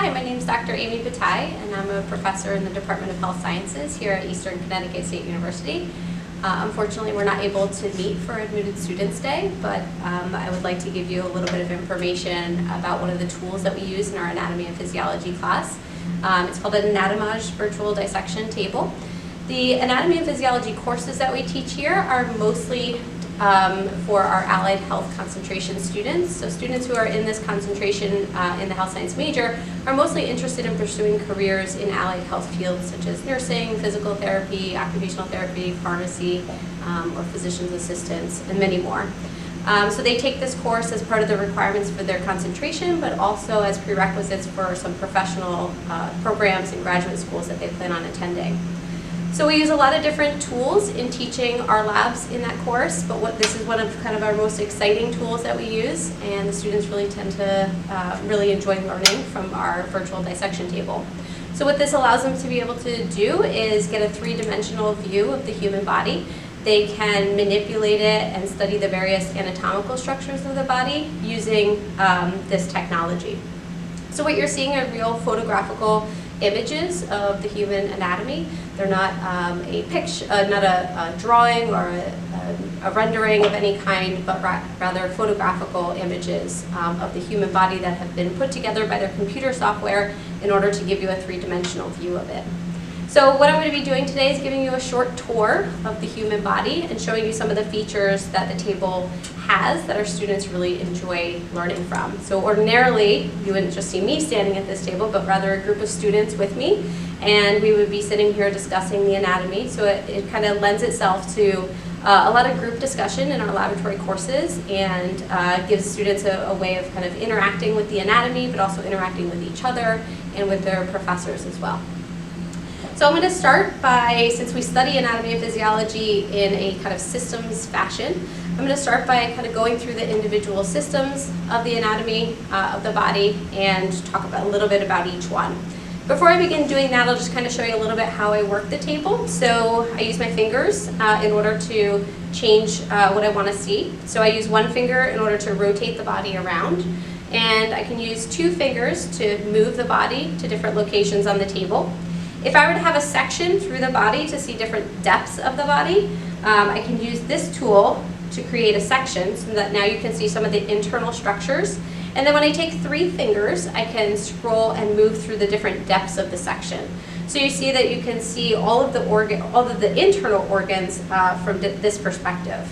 Hi, my name is Dr. Amy Bataille, and I'm a professor in the Department of Health Sciences here at Eastern Connecticut State University. Unfortunately, we're not able to meet for Admitted Students Day, but I would like to give you a little bit of information about one of the tools that we use in our anatomy and physiology class. It's called an Anatomage virtual dissection table. The anatomy and physiology courses that we teach here are mostly for our allied health concentration students. So students who are in this concentration in the health science major are mostly interested in pursuing careers in allied health fields such as nursing, physical therapy, occupational therapy, pharmacy, or physician's assistants, and many more. So they take this course as part of the requirements for their concentration, but also as prerequisites for some professional programs in graduate schools that they plan on attending. So we use a lot of different tools in teaching our labs in that course, but this is one of kind of our most exciting tools that we use, and the students really tend to really enjoy learning from our virtual dissection table. So what this allows them to be able to do is get a three-dimensional view of the human body. They can manipulate it and study the various anatomical structures of the body using this technology. So what you're seeing are real photographical images of the human anatomy. They're not a picture, not a drawing or a rendering of any kind, but rather photographical images of the human body that have been put together by their computer software in order to give you a three-dimensional view of it. So what I'm going to be doing today is giving you a short tour of the human body and showing you some of the features that the table has that our students really enjoy learning from. So ordinarily, you wouldn't just see me standing at this table, but rather a group of students with me, and we would be sitting here discussing the anatomy. So it kind of lends itself to a lot of group discussion in our laboratory courses, and gives students a way of kind of interacting with the anatomy, but also interacting with each other and with their professors as well. So I'm going to start by, since we study anatomy and physiology in a kind of systems fashion, I'm going to start by kind of going through the individual systems of the anatomy of the body and talk about a little bit about each one. Before I begin doing that, I'll just kind of show you a little bit how I work the table. So I use my fingers in order to change what I want to see. So I use one finger in order to rotate the body around, and I can use two fingers to move the body to different locations on the table. If I were to have a section through the body to see different depths of the body, I can use this tool to create a section so that now you can see some of the internal structures. And then when I take three fingers, I can scroll and move through the different depths of the section. So you see that you can see all of the internal organs from this perspective.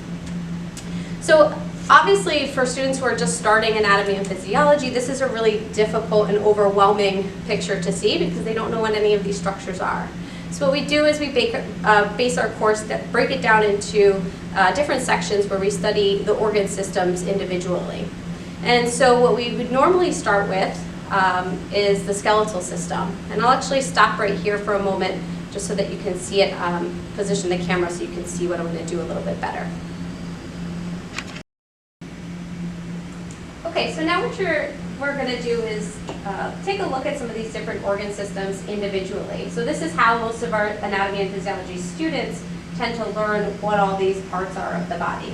So obviously, for students who are just starting anatomy and physiology, this is a really difficult and overwhelming picture to see because they don't know what any of these structures are. So what we do is we base our course, break it down into different sections where we study the organ systems individually. And so what we would normally start with is the skeletal system. And I'll actually stop right here for a moment just so that you can see it, position the camera so you can see what I'm going to do a little bit better. Okay, so now what we're going to do is take a look at some of these different organ systems individually. So this is how most of our anatomy and physiology students tend to learn what all these parts are of the body.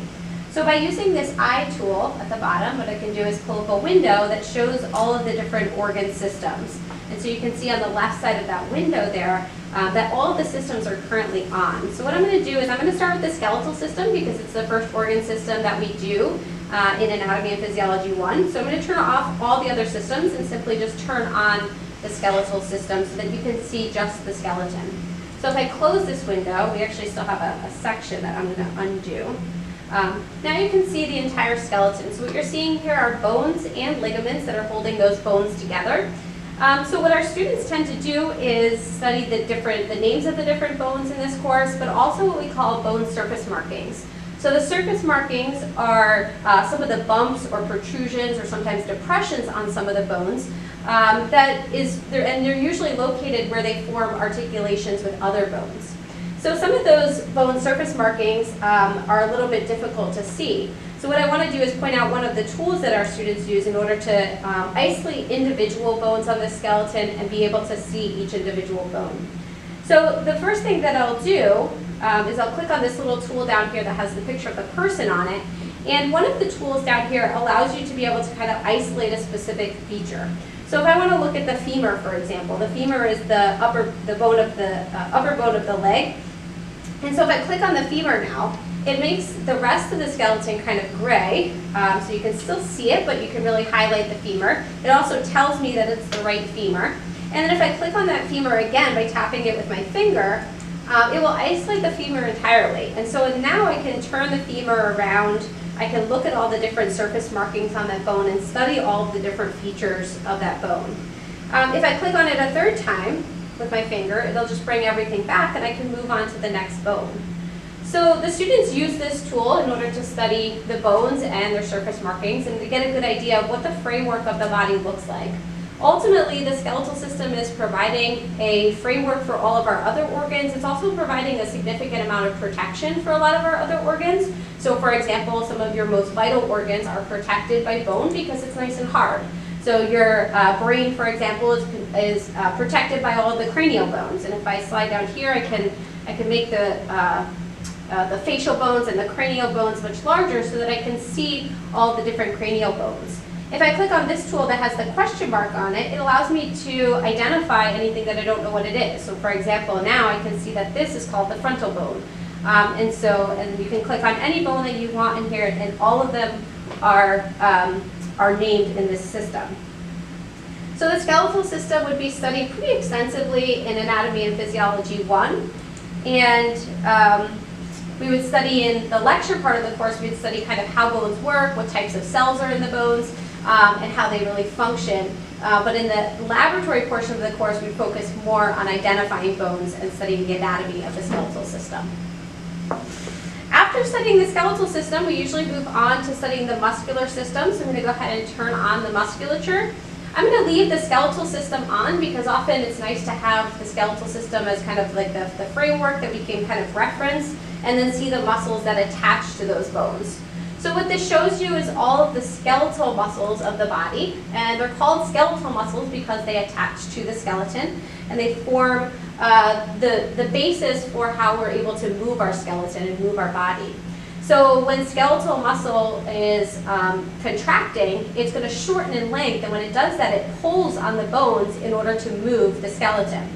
So by using this eye tool at the bottom, what I can do is pull up a window that shows all of the different organ systems. And so you can see on the left side of that window there that all of the systems are currently on. So what I'm going to do is I'm going to start with the skeletal system because it's the first organ system that we do in Anatomy and Physiology 1. So I'm going to turn off all the other systems and simply just turn on the skeletal system so that you can see just the skeleton. So if I close this window, we actually still have a section that I'm going to undo. Now you can see the entire skeleton. So what you're seeing here are bones and ligaments that are holding those bones together. So what our students tend to do is study the names of the different bones in this course, but also what we call bone surface markings. So the surface markings are some of the bumps or protrusions or sometimes depressions on some of the bones and they're usually located where they form articulations with other bones. So some of those bone surface markings are a little bit difficult to see. So what I want to do is point out one of the tools that our students use in order to isolate individual bones on the skeleton and be able to see each individual bone. So the first thing that I'll do is I'll click on this little tool down here that has the picture of the person on it. And one of the tools down here allows you to be able to kind of isolate a specific feature. So if I want to look at the femur, for example, the femur is the upper bone of the leg. And so if I click on the femur now, it makes the rest of the skeleton kind of gray, so you can still see it, but you can really highlight the femur. It also tells me that it's the right femur. And then if I click on that femur again by tapping it with my finger, it will isolate the femur entirely. And so now I can turn the femur around, I can look at all the different surface markings on that bone and study all of the different features of that bone. If I click on it a third time with my finger, it'll just bring everything back and I can move on to the next bone. So the students use this tool in order to study the bones and their surface markings and to get a good idea of what the framework of the body looks like. Ultimately, the skeletal system is providing a framework for all of our other organs. It's also providing a significant amount of protection for a lot of our other organs. So for example, some of your most vital organs are protected by bone because it's nice and hard. So your brain, for example, is protected by all of the cranial bones. And if I slide down here, I can make the facial bones and the cranial bones much larger so that I can see all the different cranial bones. If I click on this tool that has the question mark on it, it allows me to identify anything that I don't know what it is. So for example, now I can see that this is called the frontal bone. And you can click on any bone that you want in here, and all of them are named in this system. So the skeletal system would be studied pretty extensively in Anatomy and Physiology 1. And we would study in the lecture part of the course, we'd study kind of how bones work, what types of cells are in the bones, and how they really function. But in the laboratory portion of the course, we focus more on identifying bones and studying the anatomy of the skeletal system. After studying the skeletal system, we usually move on to studying the muscular system. So I'm going to go ahead and turn on the musculature. I'm going to leave the skeletal system on because often it's nice to have the skeletal system as kind of like the framework that we can kind of reference and then see the muscles that attach to those bones. So what this shows you is all of the skeletal muscles of the body, and they're called skeletal muscles because they attach to the skeleton and they form the basis for how we're able to move our skeleton and move our body. So when skeletal muscle is contracting, it's going to shorten in length, and when it does that, it pulls on the bones in order to move the skeleton.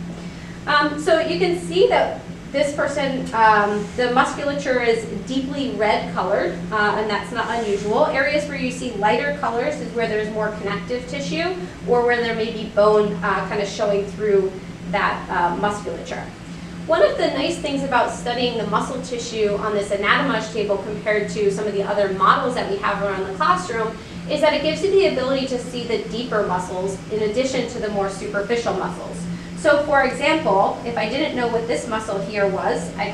So you can see that this person, the musculature is deeply red colored, and that's not unusual. Areas where you see lighter colors is where there's more connective tissue, or where there may be bone kind of showing through that musculature. One of the nice things about studying the muscle tissue on this Anatomage table compared to some of the other models that we have around the classroom is that it gives you the ability to see the deeper muscles in addition to the more superficial muscles. So for example, if I didn't know what this muscle here was, I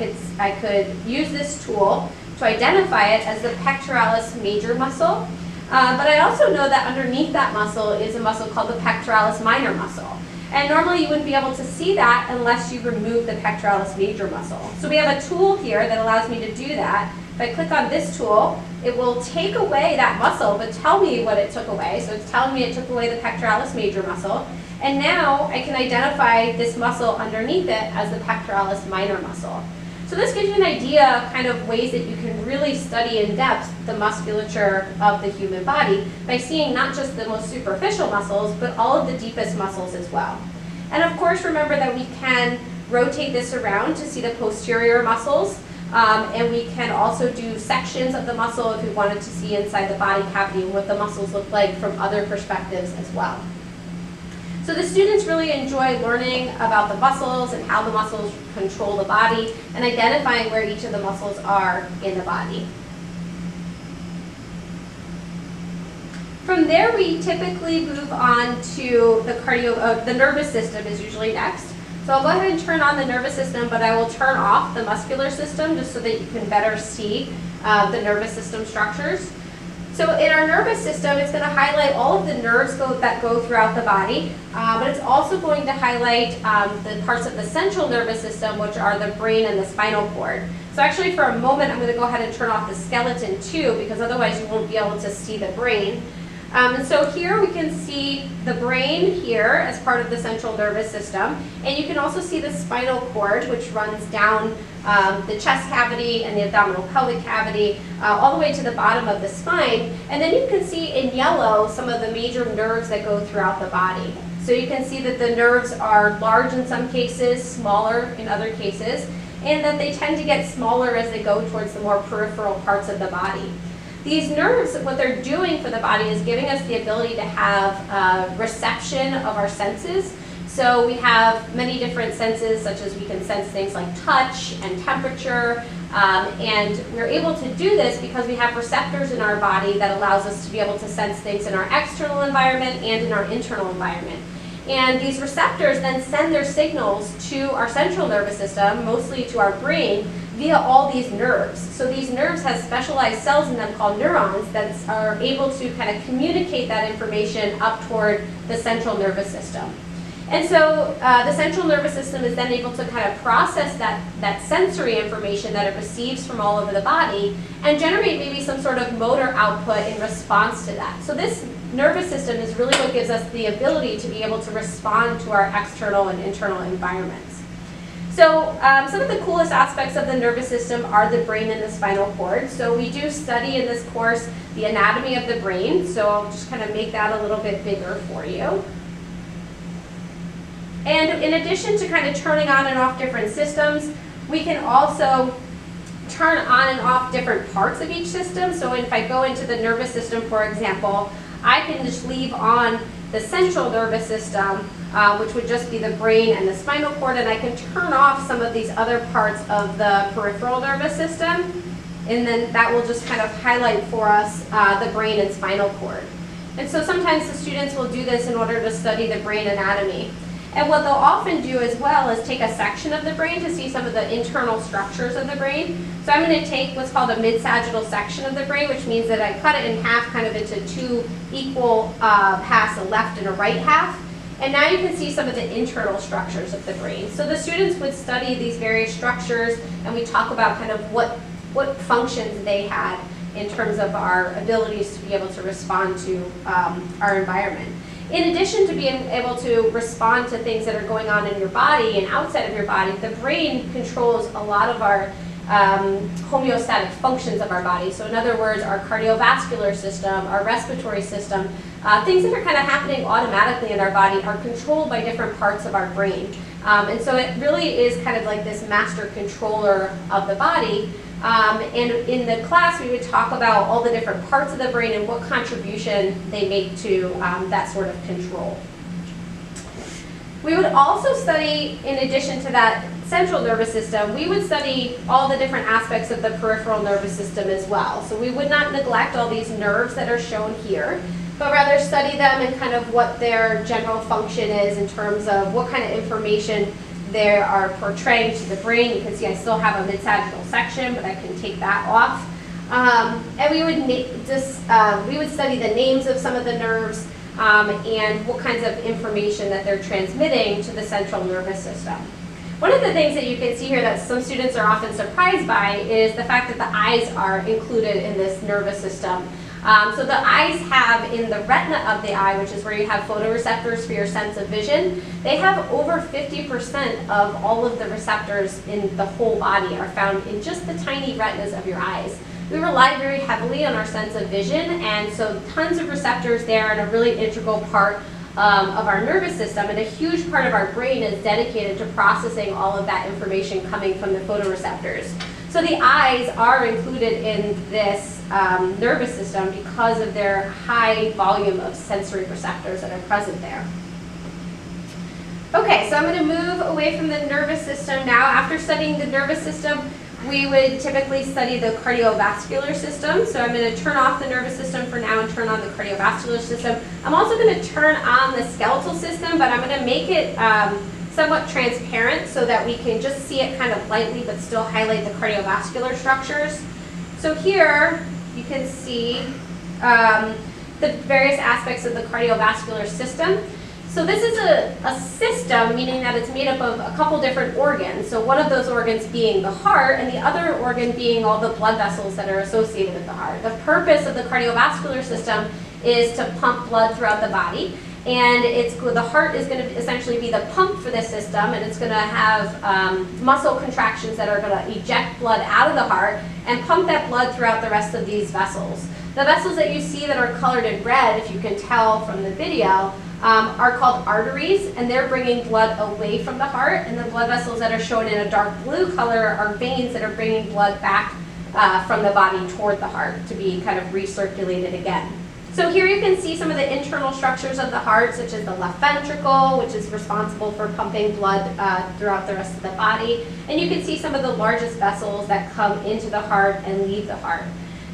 could use this tool to identify it as the pectoralis major muscle. But I also know that underneath that muscle is a muscle called the pectoralis minor muscle. And normally you wouldn't be able to see that unless you remove the pectoralis major muscle. So we have a tool here that allows me to do that. If I click on this tool, it will take away that muscle, but tell me what it took away. So it's telling me it took away the pectoralis major muscle. And now I can identify this muscle underneath it as the pectoralis minor muscle. So this gives you an idea of kind of ways that you can really study in depth the musculature of the human body by seeing not just the most superficial muscles, but all of the deepest muscles as well. And of course, remember that we can rotate this around to see the posterior muscles, and we can also do sections of the muscle if we wanted to see inside the body cavity and what the muscles look like from other perspectives as well. So the students really enjoy learning about the muscles and how the muscles control the body and identifying where each of the muscles are in the body. From there, we typically move on to the nervous system is usually next. So I'll go ahead and turn on the nervous system, but I will turn off the muscular system just so that you can better see the nervous system structures. So in our nervous system, it's going to highlight all of the nerves that go throughout the body, but it's also going to highlight the parts of the central nervous system, which are the brain and the spinal cord. So actually for a moment, I'm going to go ahead and turn off the skeleton too, because otherwise you won't be able to see the brain. And so here we can see the brain here as part of the central nervous system, and you can also see the spinal cord, which runs down the chest cavity and the abdominal pelvic cavity all the way to the bottom of the spine. And then you can see in yellow some of the major nerves that go throughout the body. So you can see that the nerves are large in some cases, smaller in other cases, and that they tend to get smaller as they go towards the more peripheral parts of the body. These nerves, what they're doing for the body is giving us the ability to have reception of our senses. So we have many different senses, such as we can sense things like touch and temperature, and we're able to do this because we have receptors in our body that allows us to be able to sense things in our external environment and in our internal environment. And these receptors then send their signals to our central nervous system, mostly to our brain, via all these nerves. So these nerves have specialized cells in them called neurons that are able to kind of communicate that information up toward the central nervous system. And so the central nervous system is then able to kind of process that sensory information that it receives from all over the body and generate maybe some sort of motor output in response to that. So this nervous system is really what gives us the ability to be able to respond to our external and internal environments. So some of the coolest aspects of the nervous system are the brain and the spinal cord. So we do study in this course the anatomy of the brain. So I'll just kind of make that a little bit bigger for you. And in addition to kind of turning on and off different systems, we can also turn on and off different parts of each system. So if I go into the nervous system, for example, I can just leave on the central nervous system, which would just be the brain and the spinal cord, and I can turn off some of these other parts of the peripheral nervous system, and then that will just kind of highlight for us the brain and spinal cord. And so sometimes the students will do this in order to study the brain anatomy. And what they'll often do as well is take a section of the brain to see some of the internal structures of the brain. So I'm going to take what's called a mid-sagittal section of the brain, which means that I cut it in half, kind of into two equal halves, a left and a right half. And now you can see some of the internal structures of the brain. So the students would study these various structures, and we talk about kind of what functions they had in terms of our abilities to be able to respond to our environment. In addition to being able to respond to things that are going on in your body and outside of your body, the brain controls a lot of our homeostatic functions of our body. So in other words, our cardiovascular system, our respiratory system, things that are kind of happening automatically in our body are controlled by different parts of our brain. And so it really is kind of like this master controller of the body. And in the class, we would talk about all the different parts of the brain and what contribution they make to that sort of control. We would also study, in addition to that central nervous system, we would study all the different aspects of the peripheral nervous system as well. So we would not neglect all these nerves that are shown here, but rather study them and kind of what their general function is in terms of what kind of information they are portraying to the brain. You can see I still have a mid-sagittal section, but I can take that off. And we would study the names of some of the nerves and what kinds of information that they're transmitting to the central nervous system. One of the things that you can see here that some students are often surprised by is the fact that the eyes are included in this nervous system. So the eyes have, in the retina of the eye, which is where you have photoreceptors for your sense of vision, they have over 50% of all of the receptors in the whole body are found in just the tiny retinas of your eyes. We rely very heavily on our sense of vision, and so tons of receptors there and a really integral part of our nervous system, and a huge part of our brain is dedicated to processing all of that information coming from the photoreceptors. So the eyes are included in this nervous system because of their high volume of sensory receptors that are present there. Okay, so I'm going to move away from the nervous system now. After studying the nervous system, we would typically study the cardiovascular system. So I'm going to turn off the nervous system for now and turn on the cardiovascular system. I'm also going to turn on the skeletal system, but I'm going to make it somewhat transparent so that we can just see it kind of lightly but still highlight the cardiovascular structures. So here you can see the various aspects of the cardiovascular system. So this is a system, meaning that it's made up of a couple different organs. So one of those organs being the heart, and the other organ being all the blood vessels that are associated with the heart. The purpose of the cardiovascular system is to pump blood throughout the body. And the heart is going to essentially be the pump for this system, and it's going to have muscle contractions that are going to eject blood out of the heart and pump that blood throughout the rest of these vessels. The vessels that you see that are colored in red, if you can tell from the video, are called arteries, and they're bringing blood away from the heart, and the blood vessels that are shown in a dark blue color are veins that are bringing blood back from the body toward the heart to be kind of recirculated again. So here you can see some of the internal structures of the heart, such as the left ventricle, which is responsible for pumping blood throughout the rest of the body. And you can see some of the largest vessels that come into the heart and leave the heart.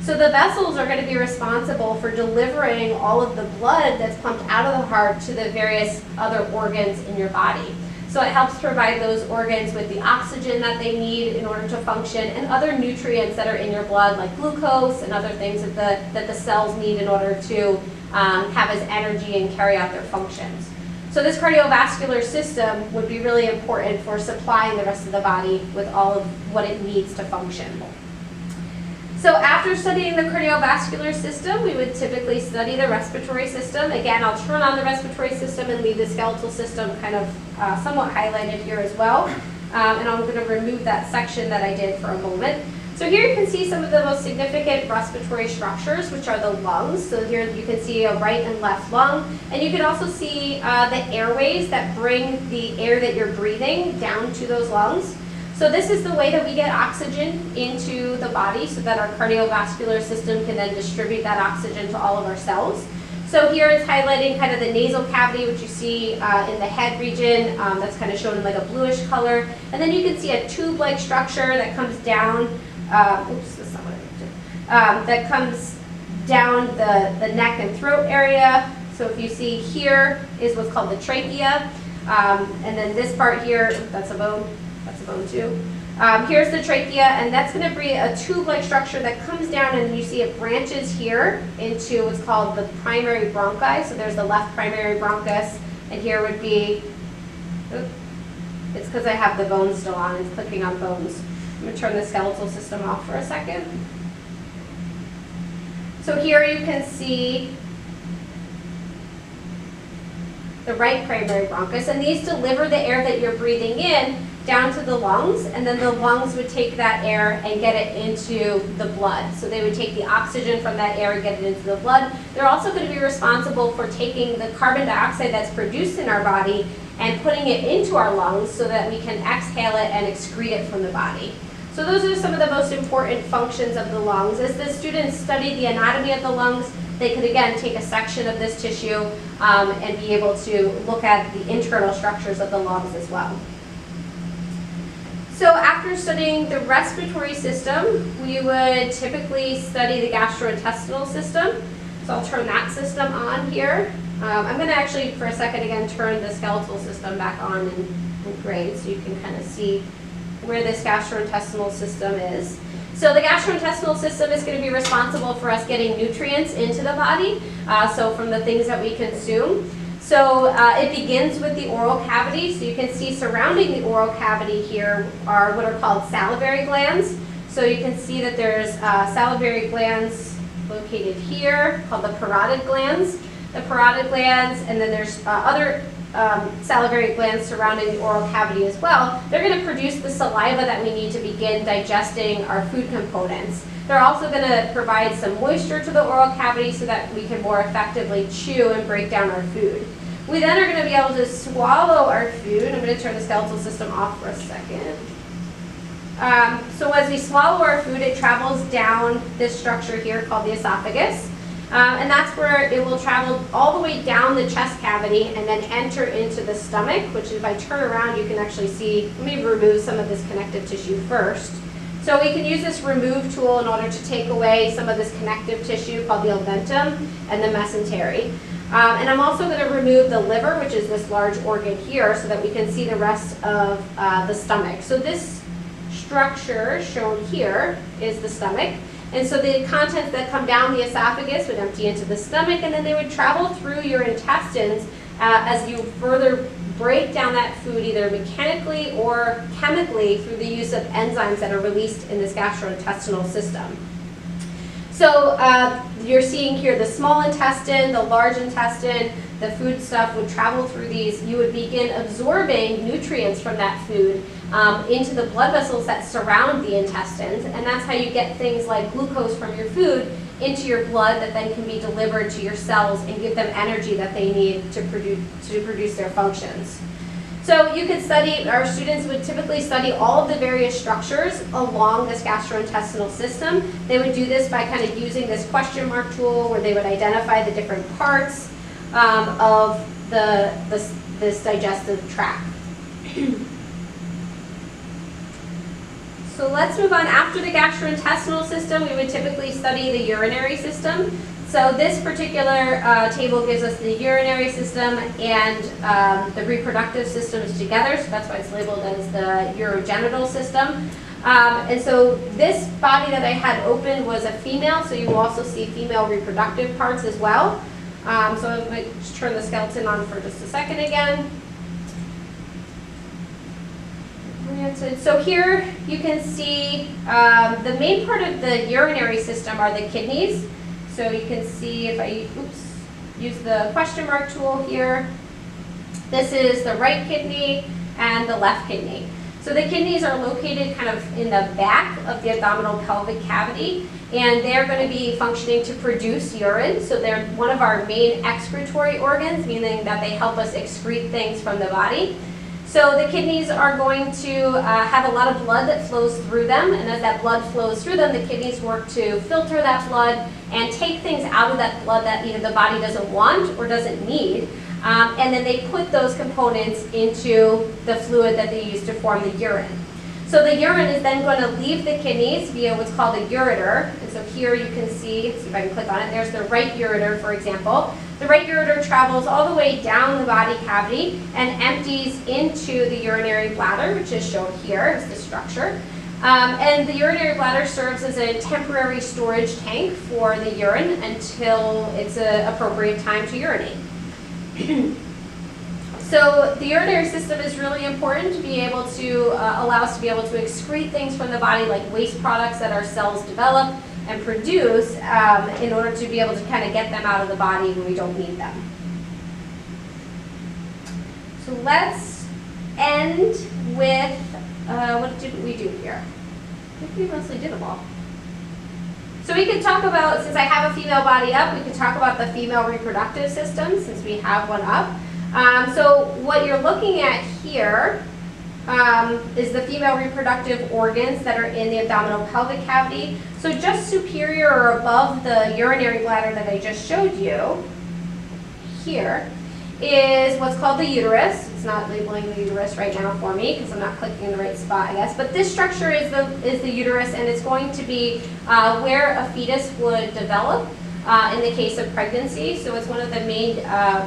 So the vessels are going to be responsible for delivering all of the blood that's pumped out of the heart to the various other organs in your body. So it helps provide those organs with the oxygen that they need in order to function, and other nutrients that are in your blood, like glucose and other things that the cells need in order to have as energy and carry out their functions. So this cardiovascular system would be really important for supplying the rest of the body with all of what it needs to function. So after studying the cardiovascular system, we would typically study the respiratory system. Again, I'll turn on the respiratory system and leave the skeletal system kind of somewhat highlighted here as well. And I'm going to remove that section that I did for a moment. So here you can see some of the most significant respiratory structures, which are the lungs. So here you can see a right and left lung. And you can also see the airways that bring the air that you're breathing down to those lungs. So this is the way that we get oxygen into the body so that our cardiovascular system can then distribute that oxygen to all of our cells. So here it's highlighting kind of the nasal cavity, which you see in the head region. That's kind of shown in like a bluish color. And then you can see a tube-like structure that comes down, oops, that's not what I did. That comes down the neck and throat area. So if you see here is what's called the trachea. And then this part here, that's a bone. That's a bone too. Here's the trachea, and that's going to be a tube-like structure that comes down, and you see it branches here into what's called the primary bronchi. So there's the left primary bronchus, and here would be, oops, it's because I have the bones still on, it's clicking on bones. I'm going to turn the skeletal system off for a second. So here you can see the right primary bronchus, and these deliver the air that you're breathing in down to the lungs, and then the lungs would take that air and get it into the blood. So they would take the oxygen from that air and get it into the blood. They're also going to be responsible for taking the carbon dioxide that's produced in our body and putting it into our lungs so that we can exhale it and excrete it from the body. So those are some of the most important functions of the lungs. As the students study the anatomy of the lungs, they could again take a section of this tissue and be able to look at the internal structures of the lungs as well. So after studying the respiratory system, we would typically study the gastrointestinal system. So I'll turn that system on here. I'm going to actually, for a second again, turn the skeletal system back on in gray so you can kind of see where this gastrointestinal system is. So the gastrointestinal system is going to be responsible for us getting nutrients into the body, so from the things that we consume. So it begins with the oral cavity. So you can see surrounding the oral cavity here are what are called salivary glands. So you can see that there's salivary glands located here called the parotid glands. The parotid glands, and then there's other salivary glands surrounding the oral cavity as well. They're going to produce the saliva that we need to begin digesting our food components. They're also going to provide some moisture to the oral cavity so that we can more effectively chew and break down our food. We then are going to be able to swallow our food. I'm going to turn the skeletal system off for a second. So as we swallow our food, it travels down this structure here called the esophagus. And that's where it will travel all the way down the chest cavity and then enter into the stomach, which if I turn around, you can actually see. Let me remove some of this connective tissue first. So we can use this remove tool in order to take away some of this connective tissue called the omentum and the mesentery. And I'm also going to remove the liver, which is this large organ here, so that we can see the rest of the stomach. So this structure shown here is the stomach. And so the contents that come down the esophagus would empty into the stomach, and then they would travel through your intestines as you further break down that food either mechanically or chemically through the use of enzymes that are released in this gastrointestinal system. So So you're seeing here the small intestine, the large intestine, the food stuff would travel through these. You would begin absorbing nutrients from that food into the blood vessels that surround the intestines, and that's how you get things like glucose from your food into your blood that then can be delivered to your cells and give them energy that they need to produce their functions. So you could study, our students would typically study all of the various structures along this gastrointestinal system. They would do this by kind of using this question mark tool where they would identify the different parts of this digestive tract. So let's move on. After the gastrointestinal system, we would typically study the urinary system. So this particular table gives us the urinary system and the reproductive systems together, so that's why it's labeled as the urogenital system. And so this body that I had opened was a female, so you will also see female reproductive parts as well. So I'm going to just turn the skeleton on for just a second again. So here you can see the main part of the urinary system are the kidneys. So you can see if I use the question mark tool here, this is the right kidney and the left kidney. So the kidneys are located kind of in the back of the abdominal pelvic cavity, and they're going to be functioning to produce urine. So they're one of our main excretory organs, meaning that they help us excrete things from the body. So the kidneys are going to have a lot of blood that flows through them, and as that blood flows through them, the kidneys work to filter that blood and take things out of that blood that either the body doesn't want or doesn't need, and then they put those components into the fluid that they use to form the urine. So the urine is then going to leave the kidneys via what's called a ureter, and so here you can see if I can click on it, there's the right ureter, for example. The right ureter travels all the way down the body cavity and empties into the urinary bladder, which is shown here as the structure. And the urinary bladder serves as a temporary storage tank for the urine until it's an appropriate time to urinate. So the urinary system is really important to be able to allow us to be able to excrete things from the body, like waste products that our cells develop and produce in order to be able to kind of get them out of the body when we don't need them. So let's end with, what did we do here? I think we mostly did them all. So we could talk about, since I have a female body up, we could talk about the female reproductive system since we have one up. So what you're looking at here is the female reproductive organs that are in the abdominal pelvic cavity. So just superior or above the urinary bladder that I just showed you, here, is what's called the uterus. It's not labeling the uterus right now for me because I'm not clicking in the right spot, I guess. But this structure is the uterus, and it's going to be where a fetus would develop in the case of pregnancy. So it's one of the main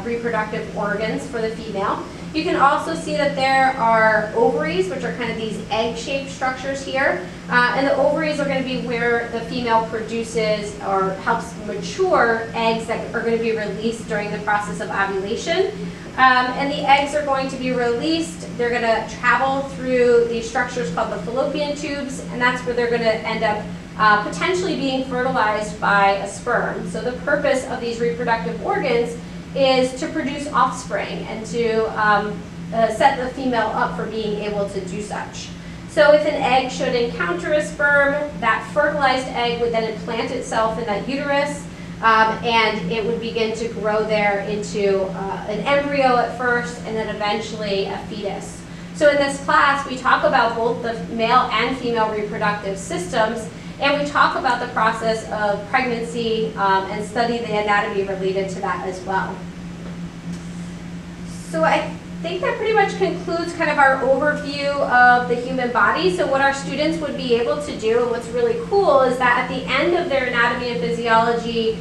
reproductive organs for the female. You can also see that there are ovaries, which are kind of these egg-shaped structures here. And the ovaries are going to be where the female produces or helps mature eggs that are going to be released during the process of ovulation. And the eggs are going to be released. They're going to travel through these structures called the fallopian tubes, and that's where they're going to end up potentially being fertilized by a sperm. So the purpose of these reproductive organs is to produce offspring and to set the female up for being able to do such. So if an egg should encounter a sperm, that fertilized egg would then implant itself in that uterus, and it would begin to grow there into an embryo at first, and then eventually a fetus. So in this class, we talk about both the male and female reproductive systems, and we talk about the process of pregnancy and study the anatomy related to that as well. So I think that pretty much concludes kind of our overview of the human body. So what our students would be able to do, and what's really cool, is that at the end of their anatomy and physiology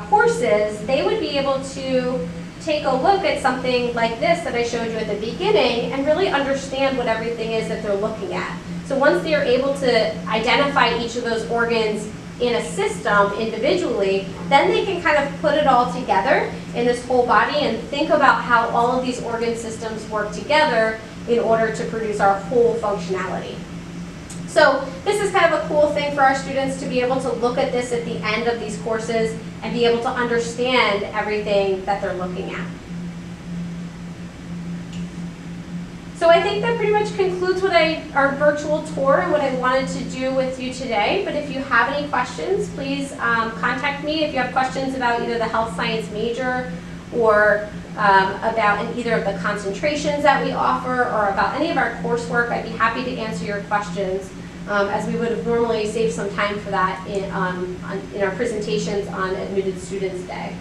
courses, they would be able to take a look at something like this that I showed you at the beginning and really understand what everything is that they're looking at. So once they're able to identify each of those organs in a system individually, then they can kind of put it all together in this whole body and think about how all of these organ systems work together in order to produce our whole functionality. So this is kind of a cool thing for our students to be able to look at this at the end of these courses and be able to understand everything that they're looking at. So I think that pretty much concludes our virtual tour and what I wanted to do with you today. But if you have any questions, please contact me. If you have questions about either the health science major or about either of the concentrations that we offer or about any of our coursework, I'd be happy to answer your questions as we would have normally saved some time for that in our presentations on Admitted Students Day.